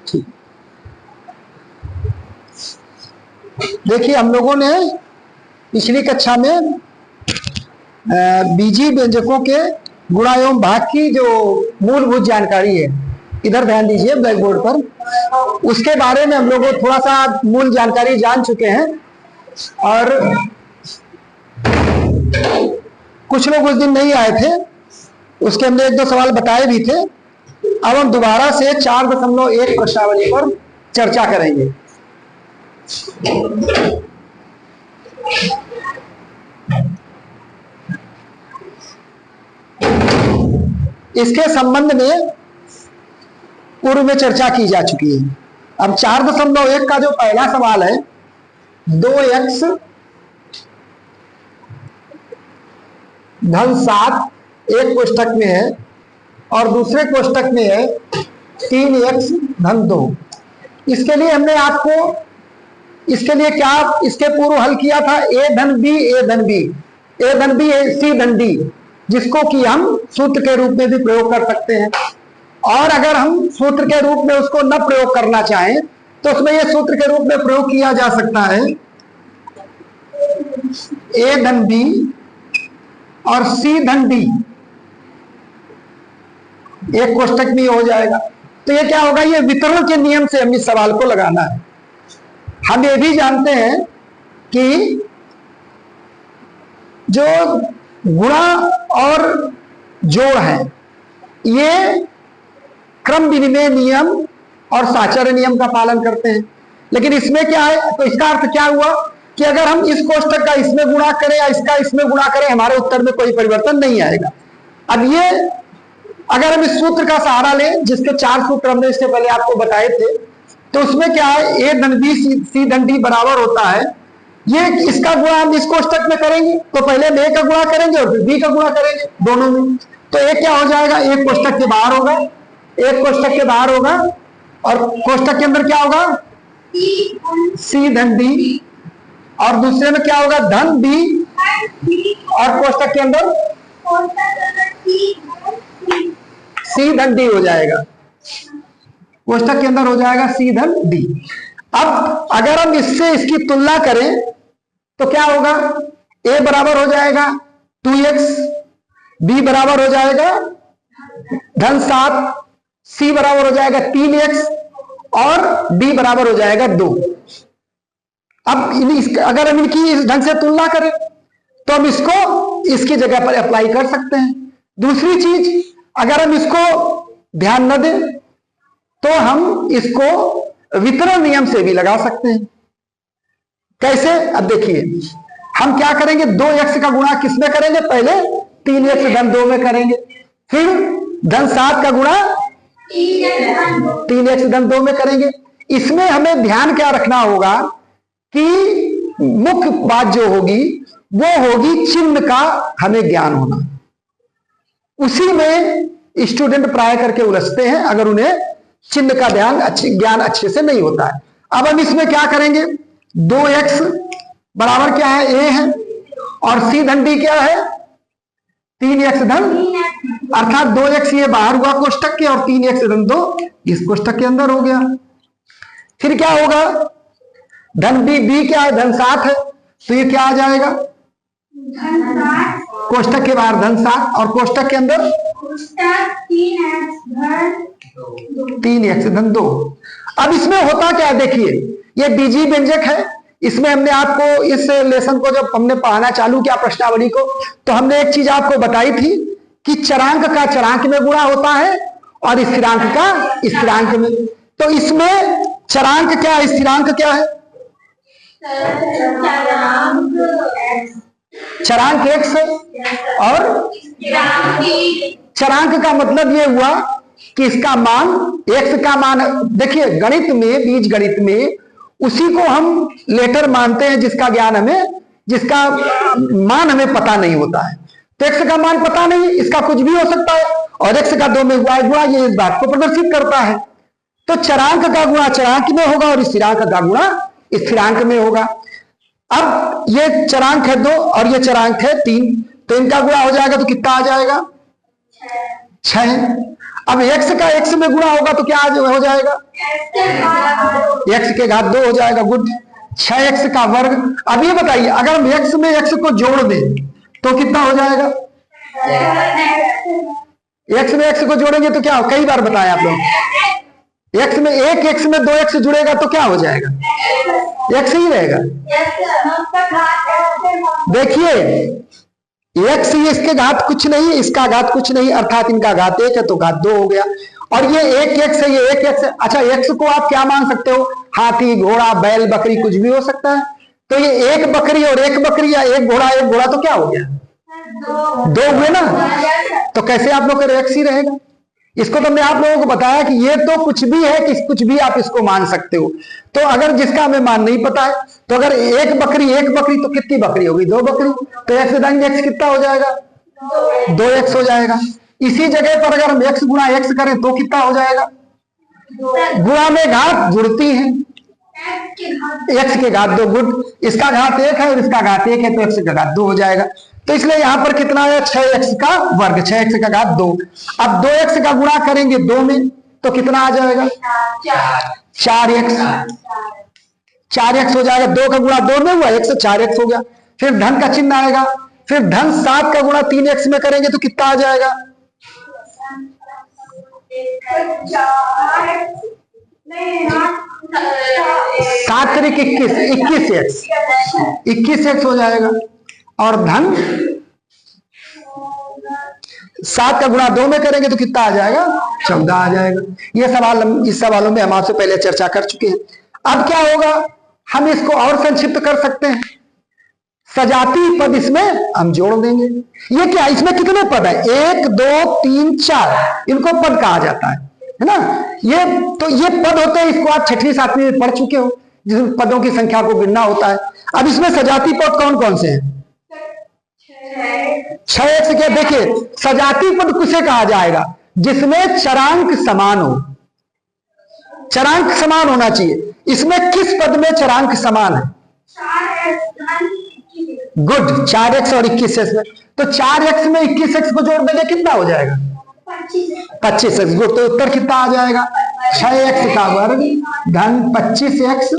ठीक, देखिए हम लोगों ने पिछली कक्षा में बीजीय व्यंजकों के गुणा एवं भाग की जो मूलभूत जानकारी है, इधर ध्यान दीजिए ब्लैक बोर्ड पर, उसके बारे में हम लोग थोड़ा सा मूल जानकारी जान चुके हैं। और कुछ लोग उस दिन नहीं आए थे, उसके हमने 1-2 सवाल बताए भी थे। अब हम दोबारा से 4.1 प्रश्नावली पर चर्चा करेंगे। इसके संबंध में पूर्व में चर्चा की जा चुकी है। अब 4.1 का जो पहला सवाल है, 2x धन 7 एक कोष्टक में है और दूसरे कोष्टक में है 3x धन 2। इसके लिए हमने आपको इसके लिए क्या इसके पूर्व हल किया था, a धन b a धन b a धन b c धन d, जिसको कि हम सूत्र के रूप में भी प्रयोग कर सकते हैं। और अगर हम सूत्र के रूप में उसको न प्रयोग करना चाहें तो उसमें यह सूत्र के रूप में प्रयोग किया जा सकता है, a धन b और c धन d एक कोष्टक में हो जाएगा। तो ये क्या होगा, ये वितरण के नियम से हम इस सवाल को लगाना है। हम ये भी जानते हैं कि जो गुणा और जोड़ है ये क्रम विनिमय नियम और साचर्य नियम का पालन करते हैं। लेकिन इसमें क्या है, तो इसका अर्थ क्या हुआ कि अगर हम इस कोष्टक का इसमें गुणा करें या इसका इसमें गुणा करें, हमारे उत्तर में कोई परिवर्तन नहीं आएगा। अब ये अगर हम इस सूत्र का सहारा लें, जिसके 4 सूत्र हमने इससे पहले आपको बताए थे, तो उसमें क्या है, a धन b c धन d बराबर होता है, ये इसका गुणा हम इस कोष्टक में करेंगे तो पहले हम a का गुणा करेंगे और फिर b का गुणा करेंगे दोनों में। तो a क्या हो जाएगा, एक कोष्टक के बाहर होगा, एक कोष्टक के बाहर होगा और कोष्टक के अंदर क्या होगा, c धन d, और दूसरे में क्या होगा, धन b, और कोष्टक के अंदर c धन d हो जाएगा, कोष्टक के अंदर हो जाएगा c धन d। अब अगर हम इससे इसकी तुलना करें तो क्या होगा, a बराबर हो जाएगा 2x, b बराबर हो जाएगा धन 7, c बराबर हो जाएगा 3x और d बराबर हो जाएगा 2। अब अगर हम इनकी इस ढंग से तुलना करें तो हम इसको इसकी जगह पर अप्लाई कर सकते हैं। दूसरी चीज, अगर हम इसको ध्यान न दें तो हम इसको वितरण नियम से भी लगा सकते हैं। कैसे, अब देखिए हम क्या करेंगे, 2x का गुणा किसमें करेंगे, पहले 3x धन 2 में करेंगे, फिर धन 7 का गुणा 3x धन 2 में करेंगे। इसमें हमें ध्यान क्या रखना होगा कि मुख्य बात जो होगी वो होगी चिन्ह का हमें ज्ञान होना। उसी में स्टूडेंट प्राय करके उलझते हैं अगर उन्हें चिन्ह का ज्ञान अच्छे से नहीं होता है। अब हम इसमें क्या करेंगे, 2x बराबर क्या है, a है, और c धन d क्या है, 3x धन, अर्थात 2x ये बाहर हुआ कोष्टक के और 3x धन 2 इस कोष्टक के अंदर हो गया। फिर क्या होगा, धन b क्या है, धन 7 है, तो ये क्या आ जाएगा, कोष्टक के बाहर धन 7 और कोष्टक के अंदर 3x धन 2। अब इसमें होता क्या है, देखिए ये बीजीय व्यंजक है। इसमें हमने आपको इस लेसन को जब हमने पढ़ाना चालू किया प्रश्नावली को, तो हमने एक चीज आपको बताई थी कि चरांक का चरांक में गुणा होता है और स्थिरांक का स्थिरांक में। तो इसमें चरांक क्या है, स्थिरांक क्या है, चरांक x और चरांक का मतलब ये हुआ कि इसका मान x का मान, देखिए गणित में, बीज गणित में उसी को हम लेटर मानते हैं जिसका ज्ञान हमें, जिसका मान हमें पता नहीं होता है। तो x का मान पता नहीं, इसका कुछ भी हो सकता है, और x का 2 में हुआ है गुणा, ये इस बात को प्रदर्शित करता है। तो चरांक का गुणा चरांक में होगा और स्थिरांक का गुणा स्थिरांक में होगा। अब ये चरांक है 2 और ये चरांक है 3, तो इनका गुणा हो जाएगा तो कितना आ जाएगा, 6। अब x का x में गुणा होगा तो क्या हो जाएगा, x के घात 2 हो जाएगा। गुड। 6x का वर्ग। अब ये बताइए अगर हम x में x को जोड़ दें तो कितना हो जाएगा, x में x को जोड़ेंगे तो क्या हो, कई बार बताया आप लोग, x में एक x में 2x जुड़ेगा तो क्या हो जाएगा, x ही रहेगा। देखिए x ही इसके घात कुछ नहीं, इसका घात कुछ नहीं, अर्थात इनका घात 1 है तो घात 2 हो गया। और ये एक x है, ये एक x है। अच्छा x को आप क्या मान सकते हो, हाथी घोड़ा बैल बकरी कुछ भी हो सकता है। तो ये एक बकरी और एक बकरी या एक घोड़ा तो क्या हो गया, 2 हुए ना। तो कैसे आप लोग का x ही रहेगा। इसको तो मैं आप लोगों को बताया कि ये तो कुछ भी है कि कुछ भी आप इसको मान सकते हो। तो अगर जिसका हमें मान नहीं पता है तो अगर एक बकरी तो कितनी बकरी होगी, 2 बकरी। तो x दाएंगे x कितना हो जाएगा, 2x हो जाएगा। इसी जगह पर अगर हम x गुणा x करें तो कितना हो जाएगा, गुणा में घात जुड़ती है, x के घात 2। गुड। इसका घात 1 है और इसका घात 1 है तो x का घात 2 हो जाएगा। तो इसलिए यहां पर कितना है, 6x का वर्ग, 6x का घात 2। अब 2x का गुणा करेंगे 2 में तो कितना आ जाएगा, 4x हो जाएगा। 2 का गुणा 2 में हुआ, 1 से 4x हो गया। फिर धन का चिन्ह आएगा, फिर धन 7 का गुणा 3x में करेंगे तो कितना आ जाएगा, 7 त्रिक 21, 21x हो जाएगा। और धन 7 का गुणा 2 में करेंगे तो कितना आ जाएगा, 14 आ जाएगा। ये सवाल इस सवालों में हम आपसे पहले चर्चा कर चुके हैं। अब क्या होगा, हम इसको और संक्षिप्त कर सकते हैं, सजाती पद इसमें हम जोड़ देंगे। ये क्या, इसमें कितने पद है, 1 2 3 4, इनको पद कहा जाता है ना। ये पद होते हैं, इसको आप 6वीं 7वीं में पढ़ चुके हो, जिसमें पदों की संख्या को गिनना होता है। अब इसमें सजाती पद कौन कौन से हैं, 6x के। देखिए सजाती पद किसे कहा जाएगा, जिसमें चरांक समान हो, चरांक समान होना चाहिए। इसमें किस पद में चरांक समान है, गुड, 4x और 21x में। तो 4x में 21x को जोड़ देंगे कितना हो जाएगा, 25x। गुड। तो उत्तर कितना आ जाएगा, 6x का वर्ग धन 25x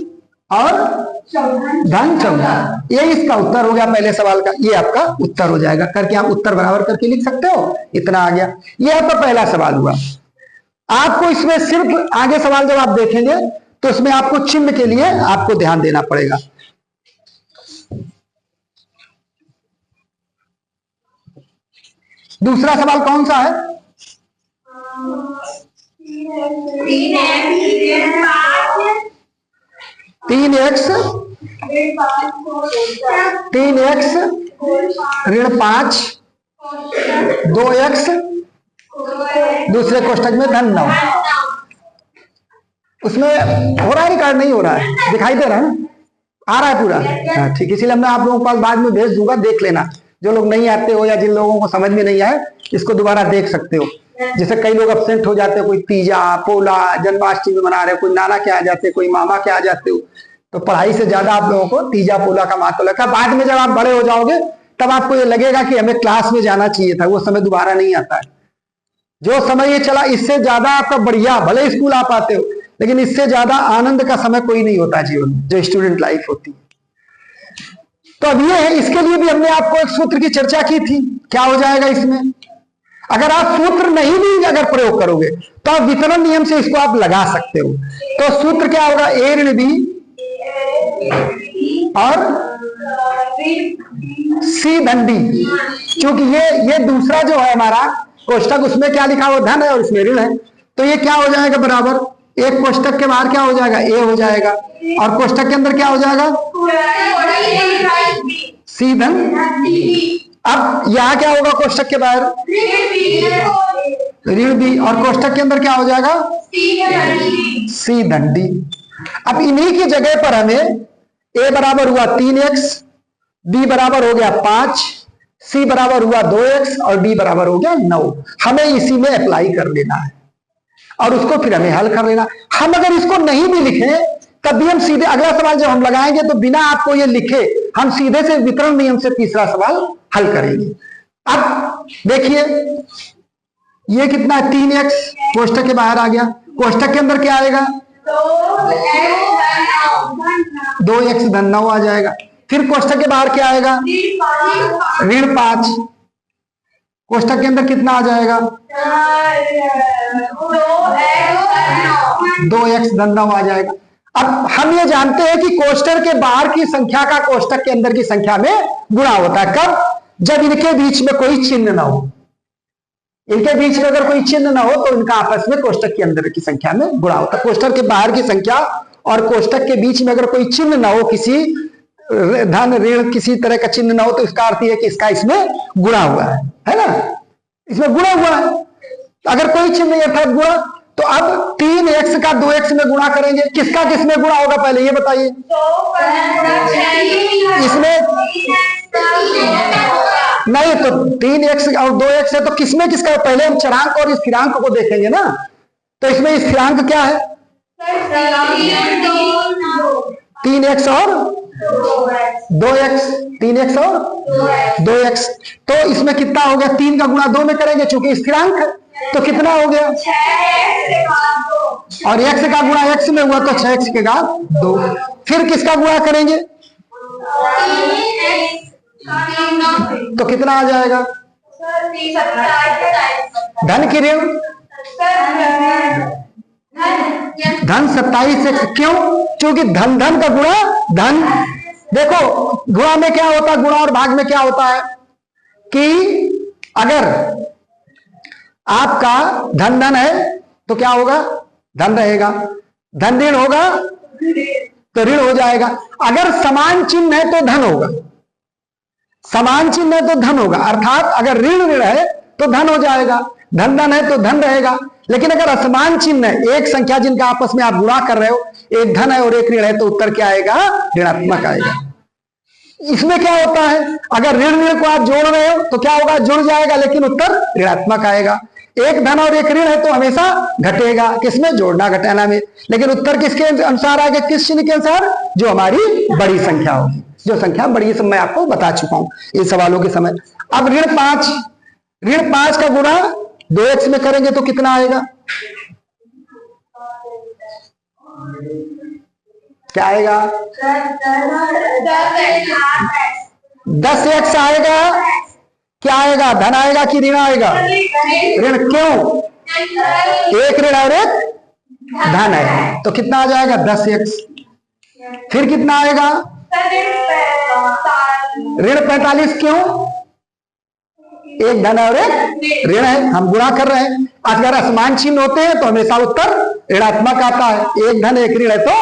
और धन 14। ये इसका उत्तर हो गया पहले सवाल का, ये आपका उत्तर हो जाएगा। करके आप उत्तर बराबर करके लिख सकते हो, इतना आ गया। ये आपका पहला सवाल हुआ। आपको इसमें सिर्फ आगे सवाल जब आप देखेंगे तो इसमें आपको चिन्ह के लिए आपको ध्यान देना पड़ेगा। दूसरा सवाल कौन सा है, 3x ऋण 5 2x दूसरे कोष्ठक में धन 9। उसमें हो रहा है रिकॉर्ड, नहीं हो रहा है, दिखाई दे रहा है ना, आ रहा है पूरा, हाँ ठीक। इसीलिए मैं आप लोगों के पास बाद में भेज दूंगा, देख लेना। जो लोग नहीं आते हो या जिन लोगों को समझ में नहीं आए इसको दोबारा देख सकते हो। जैसे कई लोग अब्सेंट हो जाते हैं, कोई तीजा पोला जन्माष्टमी मना रहे, कोई नाना के आ जाते, कोई मामा के आ जाते हो। तो पढ़ाई से ज्यादा आप लोगों को तीजा पोला का महत्व लगता है। बाद में जब आप बड़े हो जाओगे तब आपको ये लगेगा कि हमें क्लास में जाना चाहिए था, वो समय दोबारा नहीं आता है। जो समय ये चला इससे ज्यादा आपका बढ़िया, भले स्कूल आप आते हो लेकिन इससे ज्यादा आनंद का समय कोई नहीं होता जीवन में, जो स्टूडेंट लाइफ होती है। तो अब ये है, इसके लिए भी हमने आपको एक सूत्र की चर्चा की थी। क्या हो जाएगा इसमें, अगर आप सूत्र नहीं भी अगर प्रयोग करोगे तो आप वितरण नियम से इसको आप लगा सकते हो। तो सूत्र क्या होगा, ए ऋण बी और सी धन डी। क्योंकि ये दूसरा जो है हमारा कोष्ठक, उसमें क्या लिखा हुआ धन है और इसमें ऋण है। तो ये क्या हो जाएगा बराबर, एक कोष्ठक के बाहर क्या हो जाएगा, ए हो जाएगा, और कोष्ठक के अंदर क्या हो जाएगा, सी धन। अब यहां क्या होगा, कोष्ठक के बाहर ऋण बी और कोष्ठक के अंदर क्या हो जाएगा, सी धन डी। अब इन्हीं की जगह पर हमें ए बराबर हुआ 3x, बी बराबर हो गया 5, सी बराबर हुआ 2x और डी बराबर हो गया 9। हमें इसी में अप्लाई कर लेना है और उसको फिर हमें हल कर लेना। हम अगर इसको नहीं भी लिखे तब भी हम सीधे अगला सवाल जब हम लगाएंगे तो बिना आपको ये लिखे हम सीधे से वितरण नियम से तीसरा सवाल हल करेंगे। अब देखिए ये कितना है 3x, कोष्टक के बाहर आ गया। कोष्टक के अंदर क्या आएगा 2x धन 9 आ जाएगा। फिर कोष्टक के बाहर क्या आएगा ऋण 5। कोष्टक के अंदर कितना आ जाएगा 2x धन 9 आ जाएगा। अब हम ये जानते हैं कि कोष्टक के बाहर की संख्या का कोष्टक के अंदर की संख्या में गुणा होता है। कब? जब इनके बीच में कोई चिन्ह ना हो। इनके बीच में अगर कोई चिन्ह ना हो तो इनका आपस में कोष्टक के अंदर की संख्या में गुणा होता है। कोष्टक के बाहर की संख्या और कोष्टक के बीच में अगर कोई चिन्ह ना हो, किसी धन ऋण किसी तरह का चिन्ह ना हो, तो इसका अर्थ यह कि इसका इसमें गुणा हुआ है ना, इसमें गुणा हुआ है। अगर कोई चिन्ह नहीं अर्थात गुणा, तो अब 3x का 2x में गुणा करेंगे। किसका किस में गुणा होगा पहले ये बताइए। इसमें नहीं तो 3x और 2x है तो किसमें किसका, पहले हम चरांक और स्थिरांक को देखेंगे ना। तो इसमें स्थिरांक क्या है 3x और 2x, 3x और 2x। तो इसमें कितना हो गया 3 का गुणा 2 में करेंगे चूंकि स्थिरांक है, तो कितना हो गया 6 और x का गुणा x में हुआ तो 6x के घात 2। फिर किसका गुणा करेंगे तो कितना आ जाएगा धन की ऋण धन 27x। क्यों? क्योंकि धन धन का गुणा धन। देखो गुणा में क्या होता है, गुणा और भाग में क्या होता है कि अगर आपका धन धन है तो क्या होगा धन रहेगा, धन ऋण होगा तो ऋण हो जाएगा। अगर समान चिन्ह है तो धन होगा, समान चिन्ह है तो धन होगा। अर्थात अगर ऋण ऋण है तो धन हो जाएगा, धन धन है तो धन रहेगा। लेकिन अगर असमान चिन्ह है, एक संख्या जिनका आपस में आप गुणा कर रहे हो, एक धन है और एक ऋण है, तो उत्तर क्या आएगा ऋणात्मक आएगा। इसमें क्या होता है अगर ऋण ऋण को आप जोड़ रहे हो तो क्या होगा जुड़ जाएगा, लेकिन उत्तर ऋणात्मक आएगा। एक धन और एक ऋण है तो हमेशा घटेगा, किसमें जोड़ना घटाना में। लेकिन उत्तर किसके अनुसार आएगा, किस चिन्ह के अनुसार, जो हमारी बड़ी संख्या होगी, जो संख्या बड़ी है, मैं आपको बता चुका हूं इन सवालों के समय। अब ऋण 5 का गुणा 2x में करेंगे तो कितना आएगा, क्या आएगा 10x आएगा। क्या आएगा धन आएगा कि ऋण आएगा ऋण। क्यों? एक ऋण और एक धन है तो कितना आ जाएगा 10x। फिर कितना आएगा ऋण 45। क्यों? एक धन और एक ऋण है, हम गुणा कर रहे हैं। अगर असमान चिन्ह होते हैं तो हमेशा उत्तर ऋणात्मक आता है, एक धन एक ऋण है तो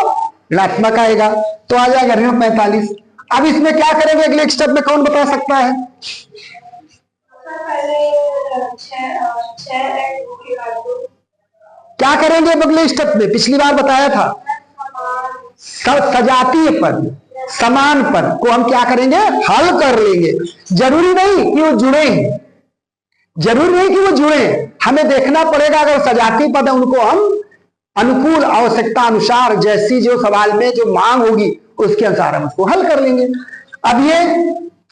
ऋणात्मक आएगा, तो आ जाएगा ऋण 45। अब इसमें क्या करेंगे अगले स्टेप में, कौन बता सकता है? क्या करेंगे अगले स्टेप में? पिछली बार बताया था सजातीय पद समान पद को हम क्या करेंगे हल कर लेंगे। जरूरी नहीं कि वो जुड़े, जरूरी नहीं कि वो जुड़े, हमें देखना पड़ेगा अगर सजातीय पद है उनको हम अनुकूल आवश्यकता अनुसार जैसी जो सवाल में जो मांग होगी उसके अनुसार हम उसको हल कर लेंगे। अब ये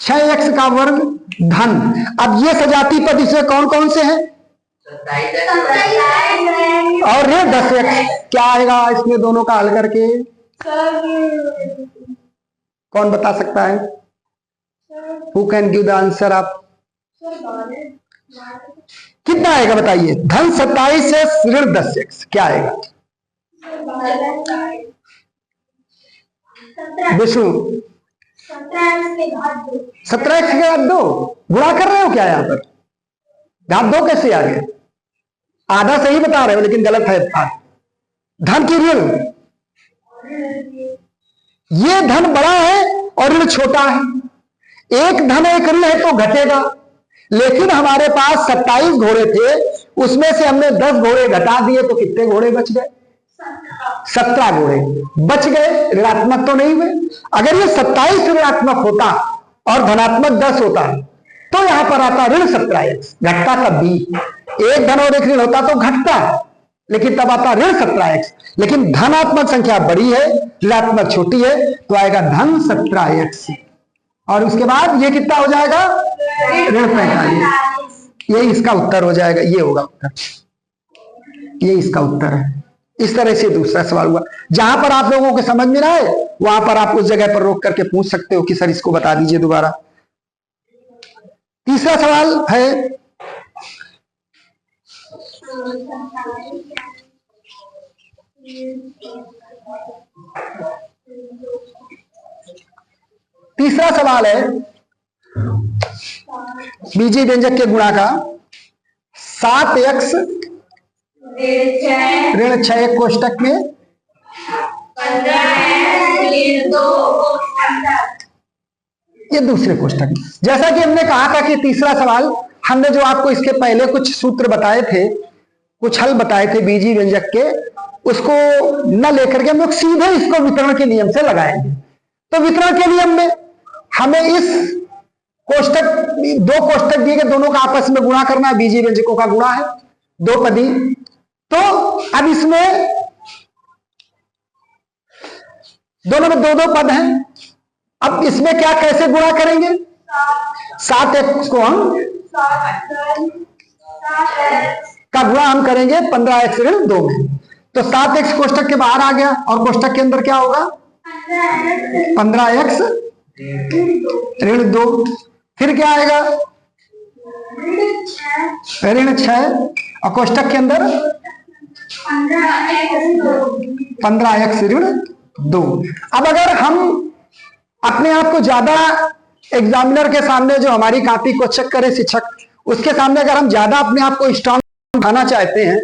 6x का वर्ग धन, अब ये सजातीय पद इसमें कौन कौन से हैं और ये 10x, क्या आएगा इसमें दोनों का हल करके, कौन बता सकता है? Who can give the answer? आप कितना आएगा बताइए? धन 27 से ऋण 10x क्या आएगा विष्णु? 17x के घात 2 गुणा कर रहे हो क्या यहाँ पर? घात 2 कैसे आ गए? आधा सही बता रहे हो लेकिन गलत है। धन की ऋण, ये धन बड़ा है और ऋण छोटा है, एक धन एक ऋण है तो घटेगा। लेकिन हमारे पास 27 घोड़े थे, उसमें से हमने 10 घोड़े घटा दिए तो कितने घोड़े बच गए? 17 घोड़े बच गए, ऋणात्मक तो नहीं हुए। अगर ये 27 ऋणात्मक होता और धनात्मक 10 होता तो यहां पर आता ऋण 17x, घटता तब भी। एक धन और एक ऋण होता तो घटता, लेकिन तब आता ऋण 17x। लेकिन धनात्मक संख्या बड़ी है, ऋणात्मक छोटी है, तो आएगा धन 17x। और उसके बाद ये कितना हो जाएगा ऋण 45। ये इसका उत्तर हो जाएगा, ये होगा उत्तर, ये इसका उत्तर है। इस तरह से दूसरा सवाल हुआ। जहां पर आप लोगों को समझ में ना आए वहां पर आप उस जगह पर रोक करके पूछ सकते हो कि सर इसको बता दीजिए दोबारा। तीसरा सवाल है, तीसरा सवाल है बीजीय व्यंजक के गुणा का 7x ऋण 6 कोष्टक में 15 ये दूसरे कोष्टक में। जैसा कि हमने कहा था कि तीसरा सवाल हमने जो आपको इसके पहले कुछ सूत्र बताए थे, कुछ हल बताए थे बीजीय व्यंजक के, उसको न लेकर के हम लोग सीधे इसको वितरण के नियम से लगाएंगे। तो वितरण के नियम में हमें इस कोष्टक, दो कोष्टक दिए गए, दोनों का आपस में गुणा करना है, बीजीय व्यंजकों का गुणा है, दो पदी। तो अब इसमें दोनों में दो दो पद हैं। अब इसमें क्या कैसे गुणा करेंगे? 7x को हम का गुणा हम करेंगे 15x ऋण 2 में। तो 7x कोष्टक के बाहर आ गया और कोष्टक के अंदर क्या होगा? 15x ऋण 2। फिर क्या आएगा? ऋण 6 और कोष्टक के अंदर 15x ऋण 2। अब अगर हम अपने आप को ज्यादा एग्जामिनर के सामने, जो हमारी कॉपी को चेक करे शिक्षक, उसके सामने अगर हम ज्यादा अपने आप को स्ट्रांग दिखाना चाहते हैं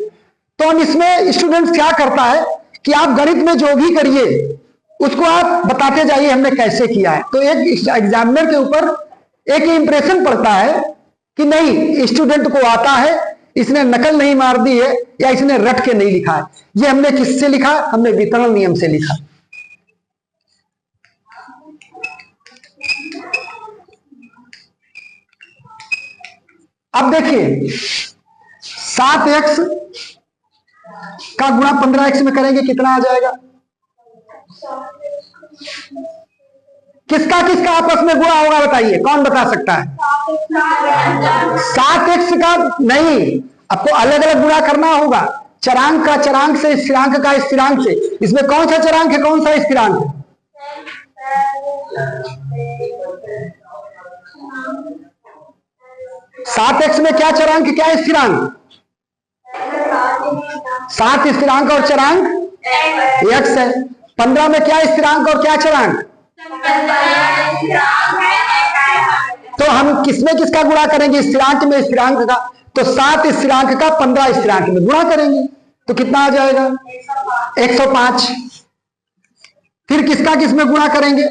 तो हम इसमें स्टूडेंट्स क्या करता है कि आप गणित में जो भी करिए उसको आप बताते जाइए हमने कैसे किया है। तो एक एग्जामिनर के ऊपर एक इंप्रेशन पड़ता है कि नहीं, स्टूडेंट को आता है, इसने नकल नहीं मार दी है या इसने रट के नहीं लिखा है। ये हमने किससे लिखा? हमने वितरण नियम से लिखा। अब देखिए 7x का गुणा 15x में करेंगे, कितना आ जाएगा? किसका किसका आपस में गुणा होगा बताइए, कौन बता सकता है? 7x का नहीं, आपको अलग अलग गुणा करना होगा। चरांक का चरांक से, स्थिरांक का स्थिरांक से। इसमें कौन सा चरांक है, कौन सा स्थिरांक है? 7x में क्या चरांक, क्या स्थिरांक? 7 स्थिरांक और चरांक x है। 15 में क्या स्थिरांक और क्या चरांक? तो हम किसमें किसका गुणा करेंगे? स्थिरांक में स्थिरांक का। तो 7 स्थिरांक का 15 स्थिरांक में गुणा करेंगे तो कितना आ जाएगा? 105। फिर किसका किस में गुणा करेंगे?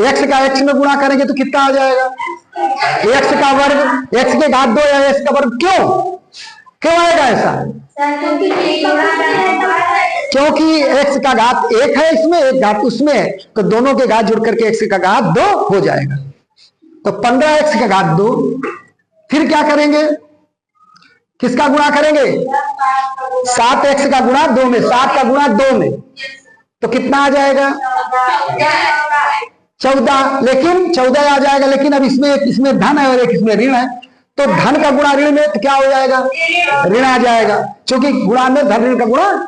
x का x में गुणा करेंगे तो कितना आ जाएगा? x का वर्ग, x के घात 2 या x का वर्ग। क्यों आएगा ऐसा? क्योंकि x का घात 1 है इसमें, एक घात उसमें है, तो दोनों के घात जुड़ करके x का घात 2 हो जाएगा। तो 15x का घात 2। फिर क्या करेंगे? किसका गुणा करेंगे? 7x का गुणा 2 में, 7 का गुणा 2 में, तो कितना आ जाएगा? 14। लेकिन 14 आ जाएगा, लेकिन अब इसमें धन है और एक इसमें ऋण है, तो धन का गुणा ऋण में तो क्या हो जाएगा? ऋण आ जाएगा। क्योंकि गुणा में धन ऋण का गुणा,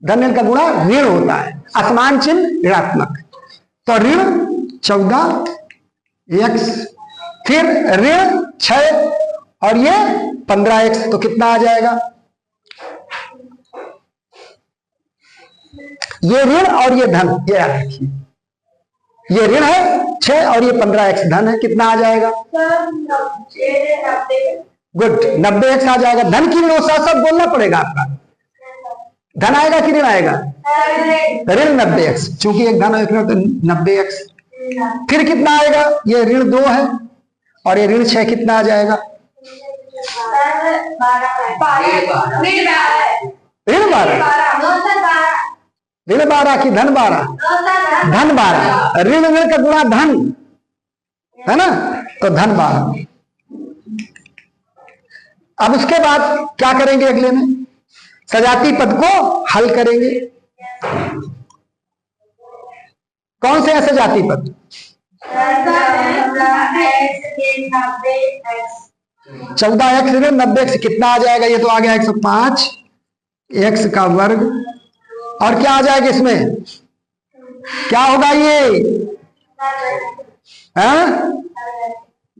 धन ऋण का गुणा ऋण होता है, असमान चिन्ह ऋणात्मक। तो ऋण 14x, फिर ऋण 6 और ये 15x, तो कितना आ जाएगा? ये ऋण और ये धन, ये याद रखिए, ये ऋण है 6 और ये 15x धन है। कितना आ जाएगा? गुड, 90x आ जाएगा। धन की ऋण साथ साथ बोलना पड़ेगा आपका। धन आएगा कि ऋण आएगा? ऋण 90x, चूंकि एक धन है तो 90x। फिर कितना आएगा? ये ऋण 2 है और ये ऋण 6, कितना आ जाएगा? ऋण 12। ऋण 12 की धन 12? धन 12। ऋण ऋण का गुणा धन है ना, तो धन 12। अब उसके बाद क्या करेंगे? अगले में सजाती पद को हल करेंगे। कौन से हैं सजाती पद? 14x 90x कितना आ जाएगा? ये तो आ गया 105 x का वर्ग। और क्या आ जाएगा इसमें? क्या होगा ये?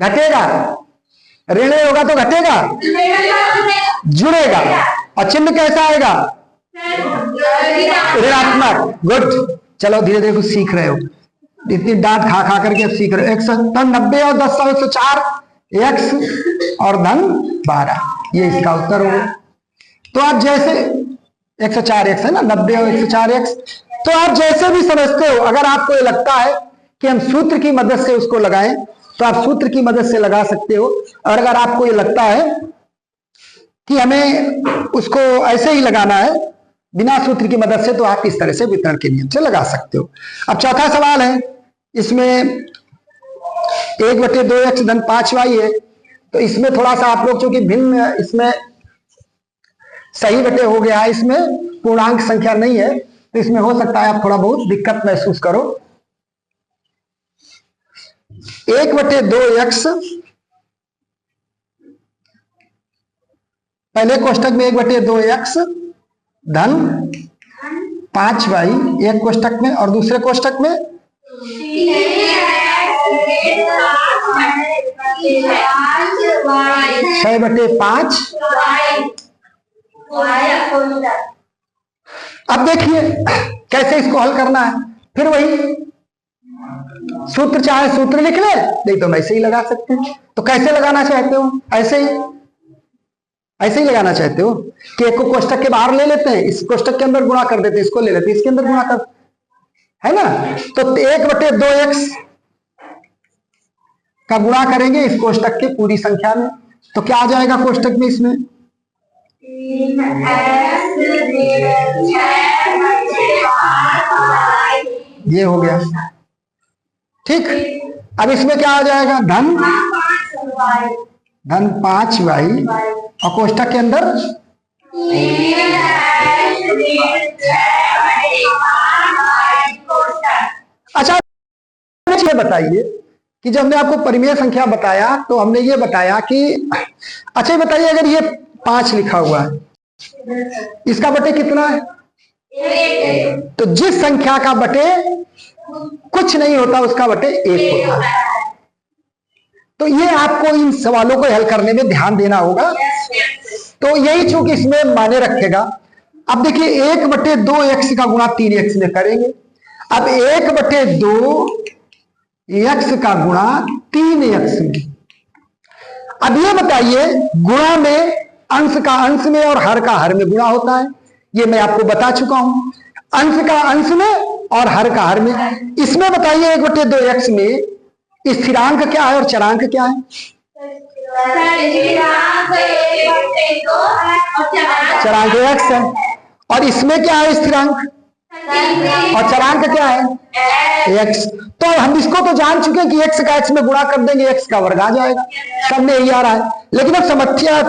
घटेगा। ऋण होगा तो घटेगा, जुड़ेगा। और चिन्ह कैसा आएगा? ऋणात्मक। गुड। चलो धीरे धीरे कुछ सीख रहे हो, इतनी डांट खा खा करके अब सीख रहे हो। 90 और 10 104 x और धन 12, ये इसका उत्तर होगा। तो आप जैसे 104 x है ना, 90 और 104 x, तो आप जैसे भी समझते हो, अगर आपको ये लगता है कि हम सूत्र की मदद से उसको लगाएं तो आप सूत्र की मदद से लगा सकते हो। और अगर आपको ये लगता है कि हमें उसको ऐसे ही लगाना है बिना सूत्र की मदद से, तो आप इस तरह से वितरण के नियम से लगा सकते हो। अब चौथा सवाल है, इसमें 1/2x धन 5y है। तो इसमें थोड़ा सा आप लोग चूंकि भिन्न, इसमें सही बटे हो गया है, इसमें पूर्णांक संख्या नहीं है, तो इसमें हो सकता है आप थोड़ा बहुत दिक्कत महसूस करो। 1/2x, पहले कोष्टक में 1/2x धन 5y एक कोष्टक में, और दूसरे कोष्टक में 6/5। अब देखिए कैसे इसको हल करना है। फिर वही सूत्र, चाहे सूत्र लिख ले, नहीं तो हम ऐसे ही लगा सकते हैं। तो कैसे लगाना चाहते हो? ऐसे ही लगाना चाहते हो कि एक को कोष्टक के बाहर ले लेते हैं, इस कोष्टक के अंदर गुणा कर देते हैं, इसको ले लेते हैं, इसके अंदर गुणा कर, है ना। तो 1/2x का गुणा करेंगे इस कोष्टक के पूरी संख्या में, तो क्या आ जाएगा कोष्टक में? इसमें 3x ये हो गया, ठीक। अब इसमें क्या आ जाएगा? धन 5y, और कोष्टक के अंदर अच्छा ये बताइए कि जब हमने आपको परिमेय संख्या बताया तो हमने ये बताया कि, अच्छा ये बताइए अगर ये 5 लिखा हुआ है, इसका बटे कितना है? तो जिस संख्या का बटे कुछ नहीं होता उसका बटे 1 होता है। तो ये आपको इन सवालों को हल करने में ध्यान देना होगा। तो यही चूंकि इसमें माने रखेगा। अब देखिए 1/2x का गुणा 3x में करेंगे। अब 1/2x का गुणा 3x में। अब ये बताइए, गुणा में अंश का अंश में और हर का हर में गुणा होता है, ये मैं आपको बता चुका हूं। अंश का अंश में और हर का हर में। इसमें बताइए 1/2x में स्थिरांक क्या है और चरांक क्या है? चरांक x है। और इसमें क्या है? स्थिरांक। और चरांक क्या है? x। तो हम इसको तो जान चुके हैं कि x का x में गुणा कर देंगे, x का वर्ग आ जाएगा। सब में यही आ रहा है। लेकिन अब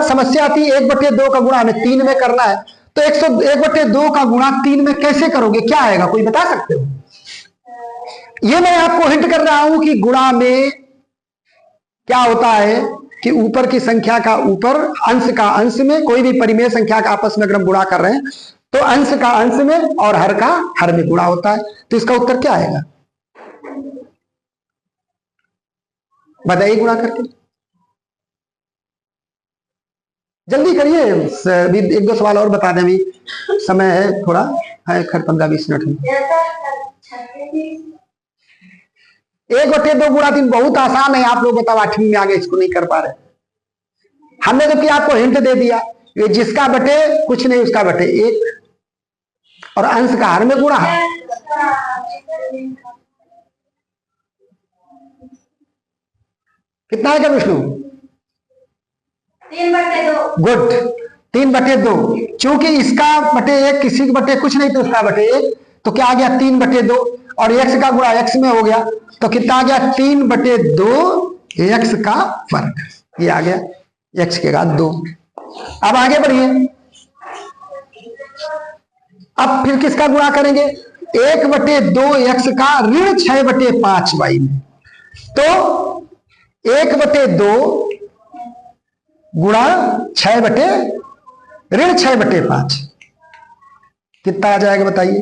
समस्या थी 1/2 का गुणा हमें 3 में करना है। तो 1/2 का गुणा 3 में कैसे करोगे? क्या आएगा, कोई बता सकते हो? ये मैं आपको हिंट कर रहा हूं कि गुणा में क्या होता है कि ऊपर की संख्या का ऊपर, अंश का अंश में, कोई भी परिमेय संख्या का आपस में अगर हम गुणा कर रहे हैं तो अंश का अंश में और हर का हर में गुणा होता है। तो इसका उत्तर क्या आएगा? बताइए गुणा करके, जल्दी करिए। 1-2 सवाल और बता दें, अभी समय है थोड़ा, है 15-20 मिनट में। 1/2 गुणा 3 बहुत आसान है। आप लोग बताओ 8वीं में आगे इसको नहीं कर पा रहे। हमने तो क्या आपको हिंट दे दिया, ये जिसका बटे कुछ नहीं उसका बटे 1 और अंश का हर में गुणा है। कितना है क्या विष्णु? 3/2। गुड, 3/2। चूंकि इसका बटे 1, किसी के बटे कुछ नहीं तो उसका बटे 1, तो क्या आ गया? 3/2। और x का गुणा x में हो गया, तो कितना आ गया? 3/2 x का वर्ग, ये आ गया x के घात 2। अब आगे बढ़िए। अब फिर किसका गुणा करेंगे? 1/2 का ऋण 6/5y में। तो 1/2 गुणा 6 बटे ऋण 6 बटे 5, कितना आ जाएगा बताइए?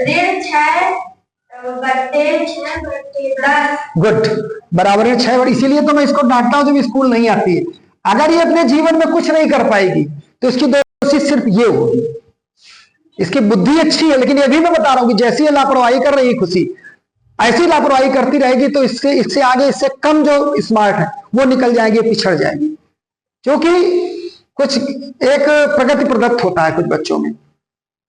ऋण 6 बटे 10। गुड, बराबर है 6 बटे। इसीलिए तो मैं इसको डांटता हूं जब स्कूल नहीं आती है। अगर ये अपने जीवन में कुछ नहीं कर पाएगी तो इसकी दोषी सिर्फ ये होगी। इसकी बुद्धि अच्छी है, लेकिन ये भी मैं बता रहा हूं कि जैसी ये लापरवाही कर रही है खुशी, ऐसी लापरवाही करती रहेगी तो इससे आगे इससे कम जो स्मार्ट है वो निकल जाएंगे, पिछड़ जाएंगे। क्योंकि कुछ एक प्रगति प्रदत्त होता है कुछ बच्चों में,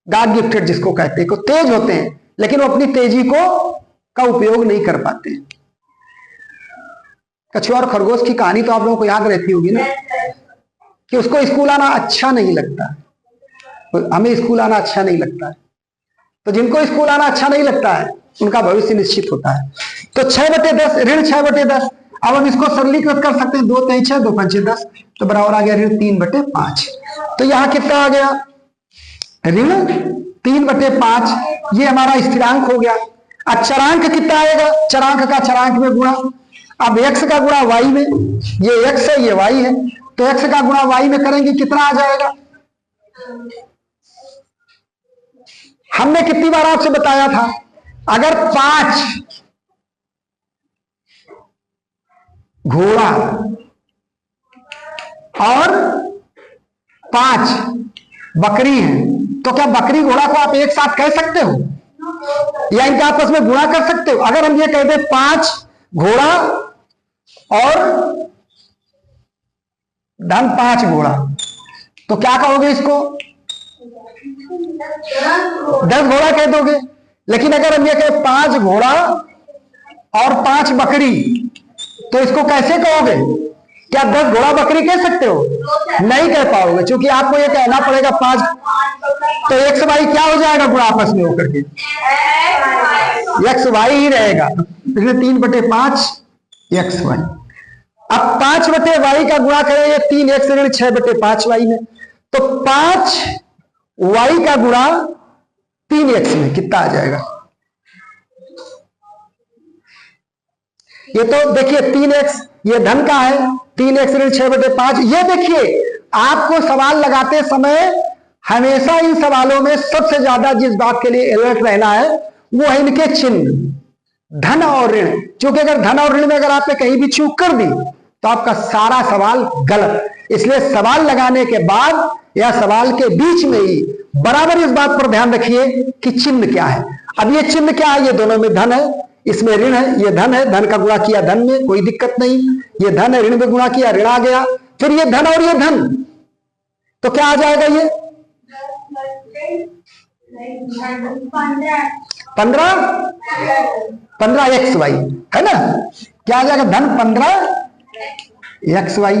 गॉड गिफ्टेड जिसको कहते हैं, को तेज होते हैं, लेकिन वो अपनी तेजी का उपयोग नहीं कर पाते। कछुआ और खरगोश की कहानी तो आप लोगों को याद रहती होगी ना, कि उसको स्कूल आना अच्छा नहीं लगता। हमें स्कूल आना अच्छा नहीं लगता है, तो जिनको स्कूल आना अच्छा नहीं लगता है उनका भविष्य निश्चित होता है। तो 6 बटे 10 ऋण 6 बटे 10। अब हम इसको सरलीकृत कर सकते हैं, 2 3 6 2 5 10, तो बराबर आ गया ऋण 3 बटे 5। तो यहां कितना आ गया? ऋण 3 बटे 5। ये हमारा स्थिरांक हो गया। अब चरांक कितना आएगा? चरांक का चरांक में गुणा। अब x का गुणा y में, ये x है ये y है, तो x का गुणा y में करेंगे कितना आ जाएगा? हमने कितनी बार आपसे बताया था, अगर 5 घोड़ा और 5 बकरी है, तो क्या बकरी घोड़ा को आप एक साथ कह सकते हो या इनके आपस में गुणा कर सकते हो? अगर हम ये कह दें 5 घोड़ा और धन 5 घोड़ा, तो क्या कहोगे इसको? 10 घोड़ा कह दोगे। लेकिन अगर हम ये कहें 5 घोड़ा और 5 बकरी, तो इसको कैसे कहोगे? क्या 10 घोड़ा बकरी कह सकते हो? नहीं कह पाओगे, क्योंकि आपको ये कहना पड़ेगा 5, तो एक्स वाई क्या हो जाएगा गुणा आपस में होकर के? एक्स वाई ही रहेगा। 3 बटे 5 एक्स वाई। अब 5 बटे वाई का गुणा करेंगे 3 एक्स ऋण 6 बटे 5 वाई में, तो 5 वाई का गुणा 3 एक्स में कितना आ जाएगा? ये तो देखिए 3 एक्स ये धन का है, 3 एक्स ऋण 6 बटे 5। ये देखिए, आपको सवाल लगाते समय हमेशा इन सवालों में सबसे ज्यादा जिस बात के लिए अलर्ट रहना है वो है इनके चिन्ह, धन और ऋण। क्योंकि अगर धन और ऋण में अगर आपने कहीं भी चूक कर दी तो आपका सारा सवाल गलत। इसलिए सवाल लगाने के बाद या सवाल के बीच में ही बराबर इस बात पर ध्यान रखिए कि चिन्ह क्या है। अब ये चिन्ह क्या है? ये दोनों में धन है, इसमें ऋण है। ये धन है, धन का गुणा किया धन में, कोई दिक्कत नहीं। ये धन है, ऋण में गुणा किया ऋण आ गया। फिर ये धन और ये धन, तो क्या आ जाएगा? ये 15 एक्स वाई है ना। क्या आ जाएगा? धन 15 एक्स वाई।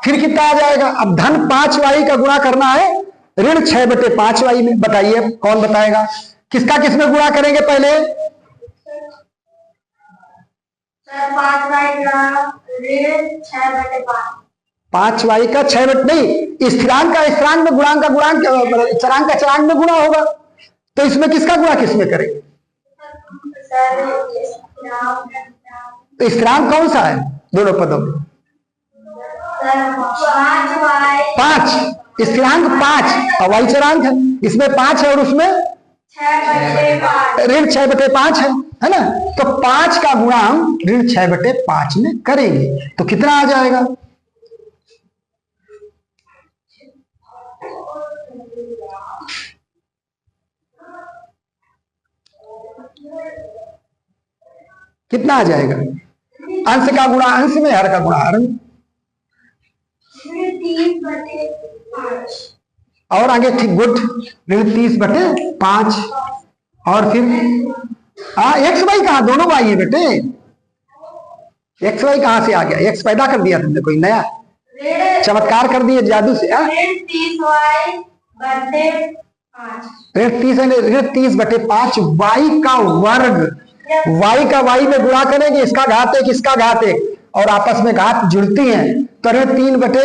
फिर कितना आ जाएगा? अब धन 5 वाई का गुणा करना है ऋण 6 बटे 5 वाई में। बताइए कौन बताएगा? किसका किस में गुणा करेंगे पहले? 5 वाई का ऋण 6 बटे 5। 5 वाई का 6 बटे नहीं, स्थिरांक का स्थिरांक में, गुणांक का गुणांक, चरांक का चरांक में गुणा होगा। तो इसमें किसका गुणा किस में करेंगे? तो स्थिरांक कौन सा है दोनों पदों में? 5 स्थिरांक 5 और वाई चरांक है। इसमें 5 है और उसमें ऋण 6 बटे 5 है ना। तो 5 का गुणा हम ऋण 6 बटे 5 में करेंगे तो कितना आ जाएगा? कितना आ जाएगा? अंश का गुणा अंश में, हर का गुणा हर में। 30 बटे 5 और आगे ठीक गुड, ऋण 30 बटे 5। और फिर एक्स वाई कहां? दोनों वाई है बेटे। एक्स वाई कहां से आ गया? एक्स पैदा कर दिया तुमने, कोई नया चमत्कार कर दिए जादू से? ऋण 30 वाई बटे 5। ऋण 30 बटे 5 वाई का वर्ग। वाई का वाई में गुणा करेंगे, इसका घात एक इसका घात एक, और आपस में घात जुड़ती हैं तो ऋण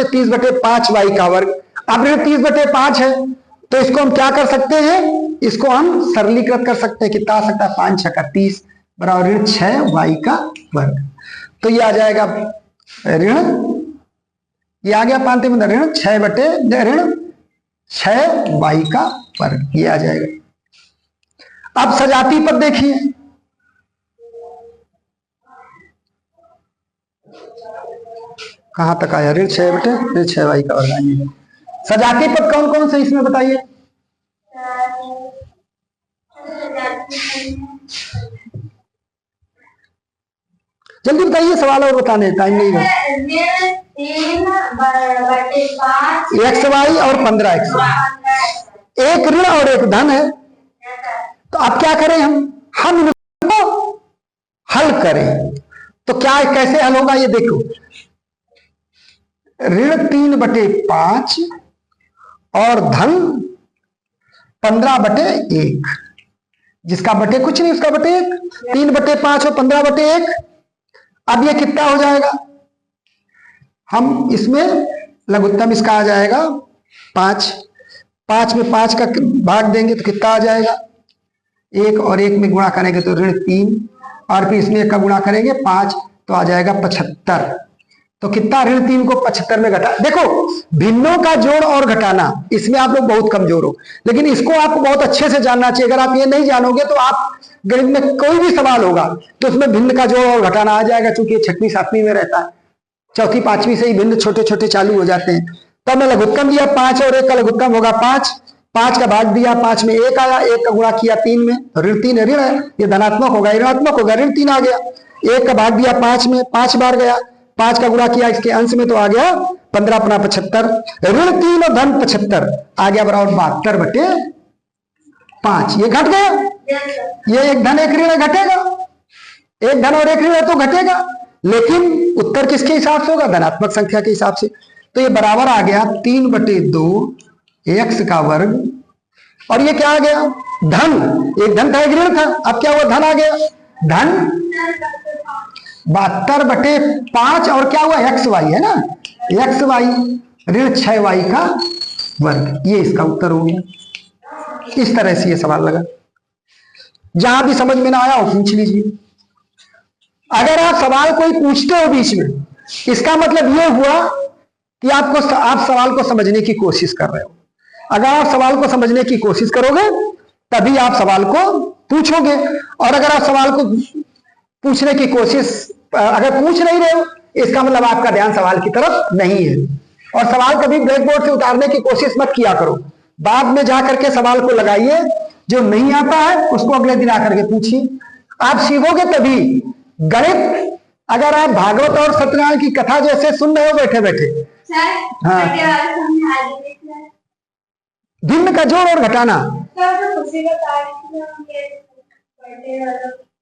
30 बटे 5 वाई का वर्ग। अब ऋण 30 बटे 5 है तो इसको हम क्या कर सकते हैं? इसको हम सरलीकृत कर सकते हैं। कितना आ सकता है, 5 छक्का 30 बराबर ऋण 6y का वर्ग। तो ये आ जाएगा ऋण, ये आ गया पांति में ऋण 6y का वर्ग, ये आ जाएगा। अब सजाती पद देखिए, कहां तक आया, ऋण 6y का वर्ग आएंगे। सजाती पद कौन कौन से इसमें बताइए। जल्दी बताइए, सवाल और बताने टाइम नहीं है। 3/5 और 15x, एक ऋण और एक धन है। तो अब क्या करें, हम इनको हल करें तो क्या कैसे हल होगा, ये देखो। ऋण 3/5 और धन 15/1, जिसका बटे कुछ नहीं उसका बटे 1, 3/5 और 15/1। अब ये कितना हो जाएगा, हम इसमें लघुत्तम इसका आ जाएगा 5, 5 में 5 का भाग देंगे तो कितना आ जाएगा, 1 और 1 में गुणा करेंगे तो ऋण 3, और फिर इसमें 1 का गुणा करेंगे 5 तो आ जाएगा 75। तो कितना, ऋण 3 को 75 में घटा। देखो भिन्नों का जोड़ और घटाना इसमें आप लोग बहुत कमजोर हो, लेकिन इसको आपको बहुत अच्छे से जानना चाहिए। अगर आप ये नहीं जानोगे तो आप गणित में कोई भी सवाल होगा तो उसमें भिन्न का जोड़ और घटाना आ जाएगा, क्योंकि 6वीं 7वीं में रहता है, 4थी 5वीं से ही भिन्न छोटे छोटे चालू हो जाते हैं। तो मैं लघुत्तम दिया 5 और 1 का लघुत्तम होगा 5, 5 का भाग दिया, 5 में 1 आया, 1 का गुणा किया 3 में, ऋण 3 ऋण है, ये धनात्मक होगा, ऋणात्मक होगा, ऋण 3 आ गया। 1 का भाग दिया 5 में, 5 बार गया, 5 का गुणा किया इसके अंश में तो आ गया 15 × 75, ऋण 3 और धन 75 आ गया बराबर 72/5। ये घट गया, ये एक धन एक ऋण घटेगा, एक धन और एक ऋण है तो घटेगा, लेकिन उत्तर किसके हिसाब से होगा, धनात्मक संख्या के हिसाब से। तो ये बराबर आ गया 3/2 x का वर्ग, और ये क्या आ गया, धन, एक धन था एक ऋण था, अब क्या हुआ, धन आ गया, धन 72/5 और क्या हुआ, xy है ना, xy ऋण 6y का वर्ग, ये इसका उत्तर हो गया। इस तरह से ये सवाल लगा, जहां भी समझ में ना आया वो पूछ लीजिए। अगर आप सवाल कोई पूछते हो बीच में, इसका मतलब ये हुआ कि आप सवाल को समझने की कोशिश कर रहे हो। अगर आप सवाल को समझने की कोशिश करोगे तभी आप सवाल को पूछोगे, और अगर आप सवाल को पूछने की कोशिश अगर पूछ नहीं रहे हो, इसका मतलब आपका ध्यान सवाल की तरफ नहीं है। और सवाल कभी ब्लैक बोर्ड से उतारने की कोशिश मत किया करो, बाद में जाकर के सवाल को लगाइए, जो नहीं आता है उसको अगले दिन आकर के पूछिए, आप सीखोगे तभी। गणित अगर आप भागवत और सत्यनारायण की कथा जैसे सुन रहे हो बैठे बैठे, हाँ, भिन्न का जोड़ और घटाना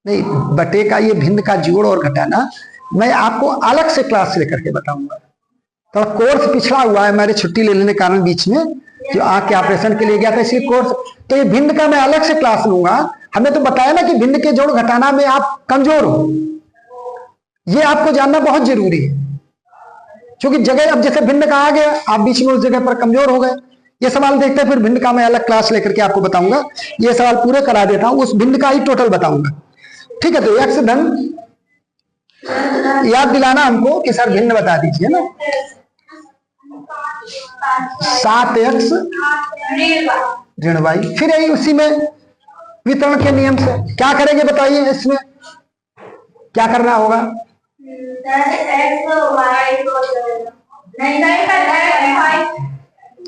नहीं, बटे का ये भिन्न का जोड़ और घटाना मैं आपको अलग से क्लास लेकर के बताऊंगा। थोड़ा कोर्स पिछड़ा हुआ है, मेरे छुट्टी ले लेने के कारण बीच में जो आंख के ऑपरेशन के लिए गया था, इसलिए कोर्स, तो ये भिन्न का मैं अलग से क्लास लूंगा। हमने तो बताया ना कि भिन्न के जोड़ घटाना में आप कमजोर हो, ये आपको जानना बहुत जरूरी है, क्योंकि जगह अब जैसे भिन्न का आ गया, आप बीच में उस जगह पर कमजोर हो गए। ये सवाल देखते हैं, फिर भिन्न का मैं अलग क्लास लेकर के आपको बताऊंगा, ये सवाल पूरे करा देता हूं, उस भिन्न का ही टोटल बताऊंगा, ठीक है। तो x धन याद दिलाना हमको कि सर भिन्न बता दीजिए ना, 7x ऋण y, फिर यही उसी में वितरण के नियम से क्या करेंगे बताइए, इसमें क्या करना होगा,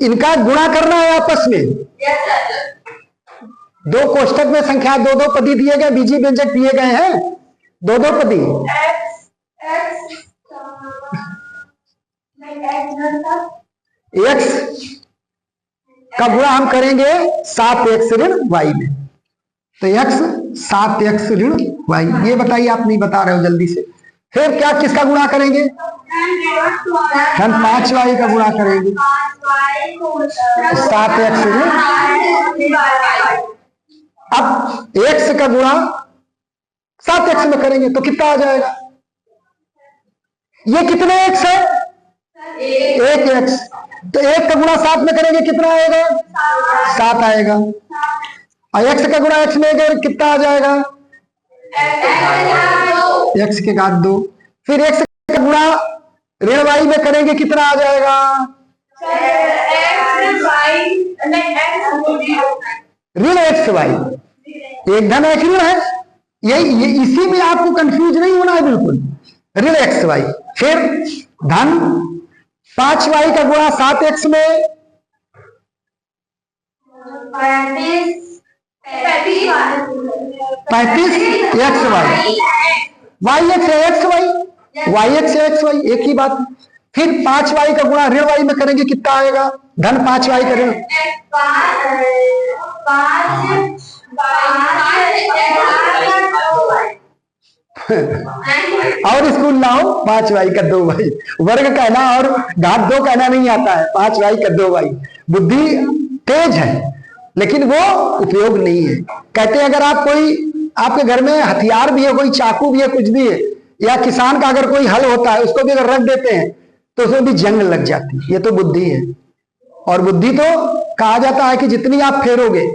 इनका गुणा करना है आपस में, दो कोष्ठक में संख्या दो दो पदी दिए गए, बीजी व्यंजक दिए गए हैं, दो दो पदी, x का गुणा हम करेंगे 7x ऋण y में, तो x 7x ऋण y, ये बताइए, आप नहीं बता रहे हो जल्दी से। फिर क्या किसका गुणा करेंगे, हम 5y का गुणा करेंगे, 7x ऋण, अब x का गुणा 7x में करेंगे तो कितना आ जाएगा, ये कितने x है, 1x, तो 1 का गुणा 7 में करेंगे कितना आएगा, 7 आएगा। और एक्स का गुणा एक्स में अगर कितना आ जाएगा, एक्स के घात 2। फिर एक्स का गुणा ऋण वाई में करेंगे कितना आ जाएगा, ऋण एक्स वाई। एक धन एक ऋण है, यही इसी में आपको कंफ्यूज नहीं होना है बिल्कुल, ऋण एक्स वाई। फिर धन 5y का गुणा 7x में 35 एक्स वाई, वाई एक्स है एक्स वाई, वाई एक्स है एक्स वाई, एक ही बात। फिर 5y का गुणा ऋण वाई में करेंगे कितना आएगा, धन 5y का ऋण और स्कूल लाओ 5y का 2y, वर्ग कहना और घात 2 कहना नहीं आता है, 5y का 2y। बुद्धि तेज है लेकिन वो उपयोग नहीं है। कहते हैं अगर आप कोई, आपके घर में हथियार भी है, कोई चाकू भी है, कुछ भी है, या किसान का अगर कोई हल होता है उसको भी अगर रख देते हैं तो उसमें भी जंग लग जाती है। ये तो बुद्धि है, और बुद्धि तो कहा जाता है कि जितनी आप फेरोगे,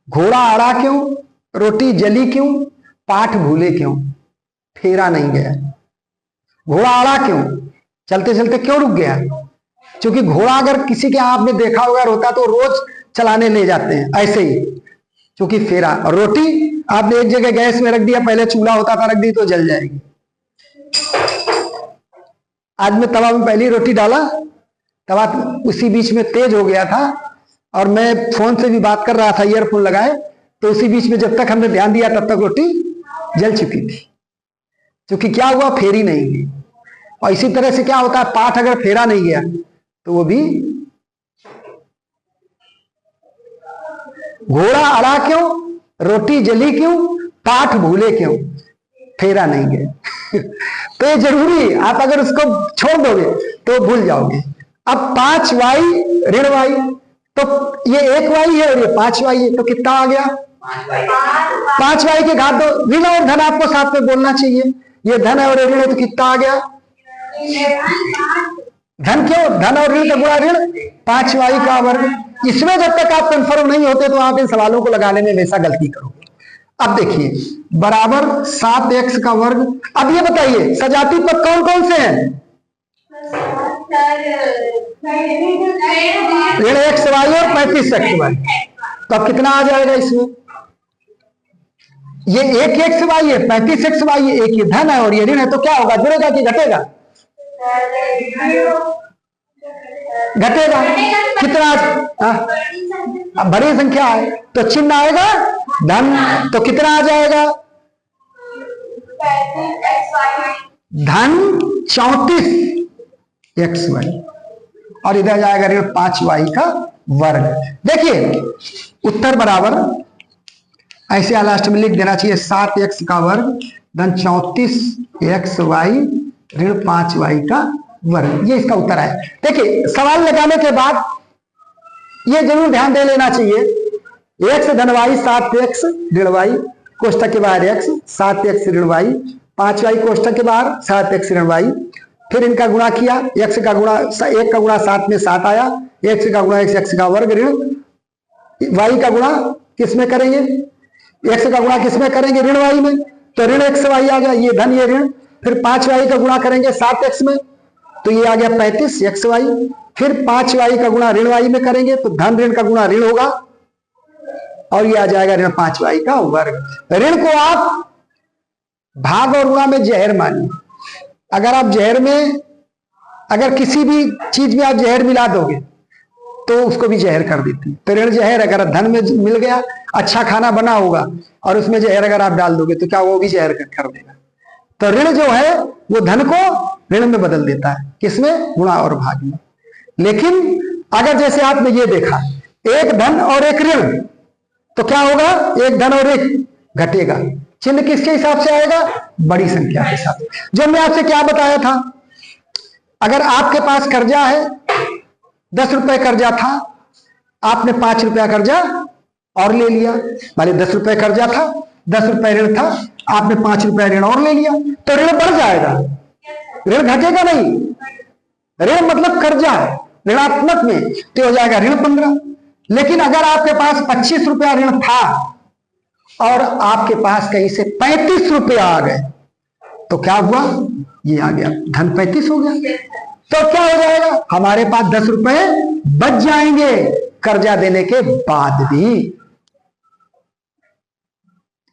घोड़ा अड़ा क्यों, रोटी जली क्यों, पाठ भूले क्यों, फेरा नहीं गया। घोड़ा अड़ा क्यों, चलते चलते क्यों रुक गया, क्योंकि घोड़ा अगर किसी के आपने देखा होगा रोता तो रोज चलाने ले जाते हैं, ऐसे ही क्योंकि फेरा। और रोटी आपने एक जगह गैस में रख दिया, पहले चूल्हा होता था, रख दी तो जल जाएगी। आज मैं तवा में पहली रोटी डाला, तवा उसी बीच में तेज हो गया था और मैं फोन से भी बात कर रहा था ईयरफोन लगाए, तो उसी बीच में जब तक हमने ध्यान दिया तब तक रोटी जल चुकी थी, क्योंकि क्या हुआ, फेरी नहीं गई। और इसी तरह से क्या होता है, पाठ अगर फेरा नहीं गया तो वो भी, घोड़ा अड़ा क्यों, रोटी जली क्यों, पाठ भूले क्यों, फेरा नहीं गया। तो ये जरूरी, आप अगर उसको छोड़ दोगे तो भूल जाओगे। अब 5y ऋण वाई, तो ये 1y है और ये 5y है, तो कितना आ गया, 5y के घात 2। ऋण और धन आपको साथ में बोलना चाहिए, ये धन है और ऋण है, तो कितना आ गया, धन क्यों, धन और ऋण का गुणा ऋण 5y का वर्ग। इसमें जब तक आप कंफर्म नहीं होते तो आप इन सवालों को लगाने में हमेशा गलती करोगे। अब देखिए बराबर 7x का वर्ग। अब ये बताइए सजातीय पद कौन कौन से हैं, ऋण एक्स वाई और 35x वाई। तो अब कितना आ जाएगा इसमें, ये 1x वाई है, 35x वाई है, एक ये धन है और ये ऋण है, तो क्या होगा, जुड़ेगा कि घटेगा, घटेगा। कितना, अब बड़ी संख्या है तो चिन्ह आएगा धन, तो कितना आ जाएगा, धन 34x वाई और इधर जाएगा ऋण 5y का वर्ग। देखिए उत्तर बराबर ऐसे लास्ट में लिख देना चाहिए, 7x का वर्ग धन 34xy ऋण 5y का वर्ग, ये इसका उत्तर है। देखिए सवाल लगाने के बाद ये जरूर ध्यान दे लेना चाहिए, x धन y 7x ऋण y कोष्ठक के बाहर x, 7x ऋण y, 5y कोष्ठक के बाहर 7x ऋण y। फिर इनका गुणा किया, x का गुणा 1 का गुणा 7 में 7 आया, x का गुणा x का वर्ग ऋण y का गुणा किस में करेंगे, x का गुणा किस में करेंगे, ऋण y में, तो ऋण x y आ गया, ये धन ये ऋण। फिर 5y का गुणा करेंगे 7x में, तो ये आ गया 35xy। फिर 5y का गुणा ऋण y में करेंगे तो धन ऋण का गुणा ऋण होगा और ये आ जाएगा ऋण 5y का वर्ग। ऋण को आप भाग और गुणा में जहर मानिए। अगर आप जहर में, अगर किसी भी चीज में आप जहर मिला दोगे तो उसको भी जहर कर देती है। तो ऋण जहर अगर धन में मिल गया, अच्छा खाना बना होगा और उसमें जहर अगर आप डाल दोगे तो क्या वो भी जहर कर देगा। तो ऋण जो है वो धन को ऋण में बदल देता है, किसमें, गुणा और भाग में। लेकिन अगर जैसे आपने ये देखा एक धन और एक ऋण, तो क्या होगा, एक धन और एक घटेगा। चिन्ह किसके हिसाब से आएगा, बड़ी संख्या के साथ। जो मैं आपसे क्या बताया था, अगर आपके पास कर्जा है, 10 रुपए कर्जा था, आपने 5 रुपया कर्जा और ले लिया, माने 10 रुपए कर्जा था, 10 रुपए ऋण था, आपने 5 रुपए ऋण और ले लिया, तो ऋण बढ़ जाएगा, ऋण घटेगा नहीं। ऋण मतलब कर्जा है, ऋणात्मक में, तो हो जाएगा ऋण 15। लेकिन अगर आपके पास 25 रुपया ऋण था और आपके पास कहीं से 35 रुपया आ गए, तो क्या हुआ, ये आ गया धन 35 हो गया। तो क्या हो जाएगा, हमारे पास 10 रुपए बच जाएंगे कर्जा देने के बाद भी।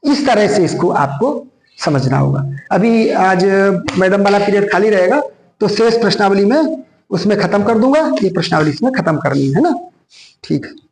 इस तरह से इसको आपको समझना होगा। अभी आज मैडम वाला पीरियड खाली रहेगा, तो शेष प्रश्नावली में उसमें खत्म कर दूंगा, ये प्रश्नावली इसमें खत्म करनी है ना, ठीक है।